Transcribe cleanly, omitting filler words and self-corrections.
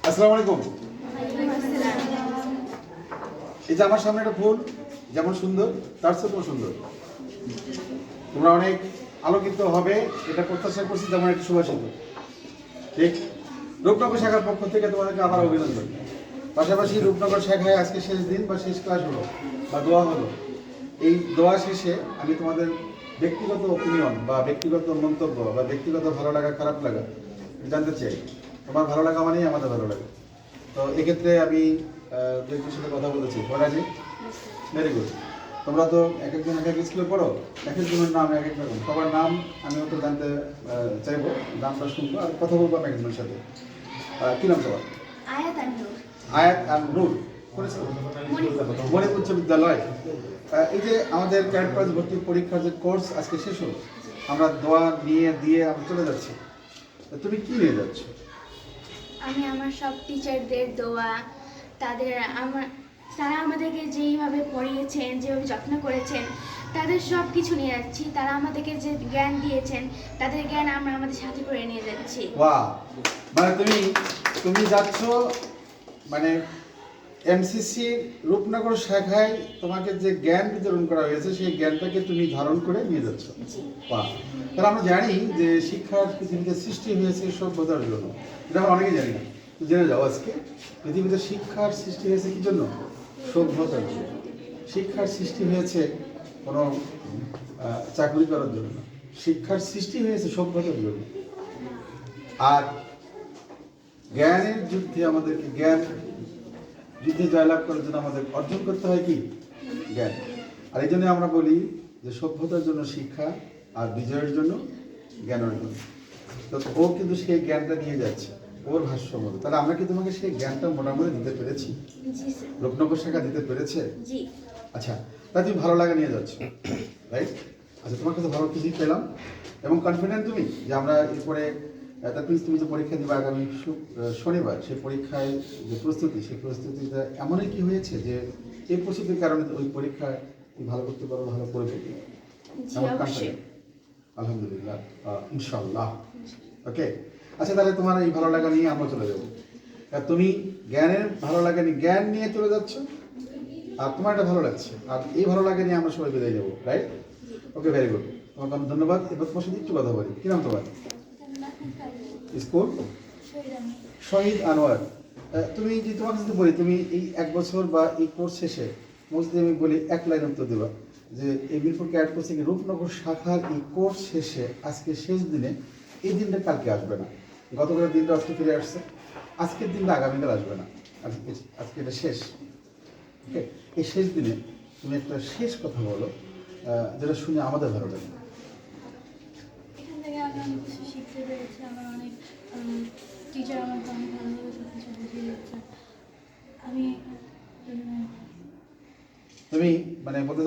আসসালামু আলাইকুম। এই যে আমার সামনে একটা ফুল যেমন সুন্দর তার চেয়েও সুন্দর। তোমরা অনেক আলোকিত হবে এটা প্রত্যাশা করছি, যেমন একটা সুভাষিত। ঠিক, রূপনগর শাখার পক্ষ থেকে তোমাদেরকে আবার অভিনন্দন। পাশাপাশি রূপনগর শাখায় আজকে শেষ দিন বা শেষ ক্লাস হলো বা দোয়া হলো। এই দোয়া শেষে আমি তোমাদের ব্যক্তিগত ওপিনিয়ন বা ব্যক্তিগত মন্তব্য বা ব্যক্তিগত ভালো লাগা খারাপ লাগা জানতে চাই। তোমার ভালো লাগা মানেই আমাদের ভালো লাগে। তো এক্ষেত্রে আমি দু একজনের সাথে কথা বলেছি। Faraji, very good. তোমরা তো এক একজন এক এক স্কুলে পড়ো, এক একজনের নাম এক এক রকম। সবার নাম আমিও তো জানতে চাইবো, নামটা শুনবো আর কথা বলবো আমি একজনের সাথে। কি নাম তোমার? আয়াত আর নূর। আয়াত আর নূর। মণিপুর উচ্চ বিদ্যালয়। এই যে আমাদের ক্যাডেট কলেজ ভর্তি পরীক্ষার যে কোর্স আজকে শেষ হলো, আমরা দোয়া নিয়ে দিয়ে আমরা চলে যাচ্ছি। তুমি কি নিয়ে যাচ্ছ? আমি আমার সব টিচারদের দোয়া, তারা আমাদেরকে যেইভাবে পড়িয়েছেন, যেভাবে যত্ন করেছেন, তাদের সব কিছু নিয়ে যাচ্ছি। তারা আমাদেরকে যে জ্ঞান দিয়েছেন, তাদের জ্ঞান আমরা আমাদের সাথে করে নিয়ে যাচ্ছি। বাহ, মানে তুমি যাচ্ছ মানে এমসিসি রূপনগর শাখায় তোমাকে যে জ্ঞান বিতরণ করা হয়েছে সেই জ্ঞানটাকে তুমি ধারণ করে নিয়ে যাচ্ছ। বাহ, তাহলে আমরা জানি যে শিক্ষার পৃথিবীতে সৃষ্টি হয়েছে সভ্যতার জন্য, এটা আমরা অনেকেই জানি না। তো জেনে যাও আজকে পৃথিবীতে শিক্ষার সৃষ্টি হয়েছে কি জন্য? সভ্যতার জন্য। শিক্ষার সৃষ্টি হয়েছে কোনো চাকরি করার জন্য না। শিক্ষার সৃষ্টি হয়েছে সভ্যতার জন্য। আর জ্ঞানের যুদ্ধে আমাদেরকে যুদ্ধে জয়লাভ করার জন্য আমাদের অর্জন করতে হয় কি? জ্ঞান। আর এই জন্য আমরা বলি যে সভ্যতার জন্য শিক্ষা আর বিজয়ের জন্য জ্ঞান অর্জন। তো ও কিন্তু সেই জ্ঞানটা নিয়ে যাচ্ছে ওর ভাষ্য মতো। তাহলে আমরা কি তোমাকে সেই জ্ঞানটা মোটামুটি দিতে পেরেছি? রূপনগর শাখা দিতে পেরেছে? জি। আচ্ছা, তাই তুমি ভালো লাগা নিয়ে যাচ্ছ, রাইট? আচ্ছা, তোমার কাছে ভালো কিছুই পেলাম এবং কনফিডেন্ট তুমি যে আমরা এরপরে তুমি যে পরীক্ষা দিবে আগামী শনিবার, সেই পরীক্ষায় যে প্রস্তুতি, সেই প্রস্তুতিটা এমনই কি হয়েছে যে এই প্রস্তুতির কারণে ওই পরীক্ষায় তুমি ভালো করতে পারো, ভালো করবে? আলহামদুলিল্লাহ, ইনশাল্লাহ। ওকে, আচ্ছা, তাহলে তোমার এই ভালো লাগা নিয়ে আমরা চলে যাবো। তুমি জ্ঞানের ভালো লাগা নিয়ে জ্ঞান নিয়ে চলে যাচ্ছ, আর তোমার এটা ভালো লাগছে, আর এই ভালো লাগা নিয়ে আমরা সবাই বিদায় যাবো, রাইট? ওকে, ভেরি গুড। তোমাকে অনেক ধন্যবাদ। এবার তোমার সাথে একটু কথা বলি। কি নাম তোমার? স্কুল? শহীদ আনোয়ার। তুমি যে তোমার কাছে বলি, তুমি এই এক বছর বা এই কোর্স শেষে যদি আমি বলি এক লাইন উত্তর দেবা যে এই মিরপুর ক্যাডেট কোচিং রূপনগর শাখার এই কোর্স শেষে আজকে শেষ দিনে, এই দিনটা কালকে আসবে না, গতকালের দিনটা আজকে ফিরে আসছে, আজকের দিনটা আগামীকাল আসবে না, আজকে এটা শেষ। ওকে, এই শেষ দিনে তুমি একটা শেষ কথা বলো যেটা শুনে আমাদের ভালো লাগে। এখান থেকে আমি অনেক কিছু শিখতে পেরেছি। আমার অনেক টিচার আমাকে অনেক ভালোভাবে সব কিছু বুঝিয়ে দিচ্ছে। আমি তুমি মানে বলতে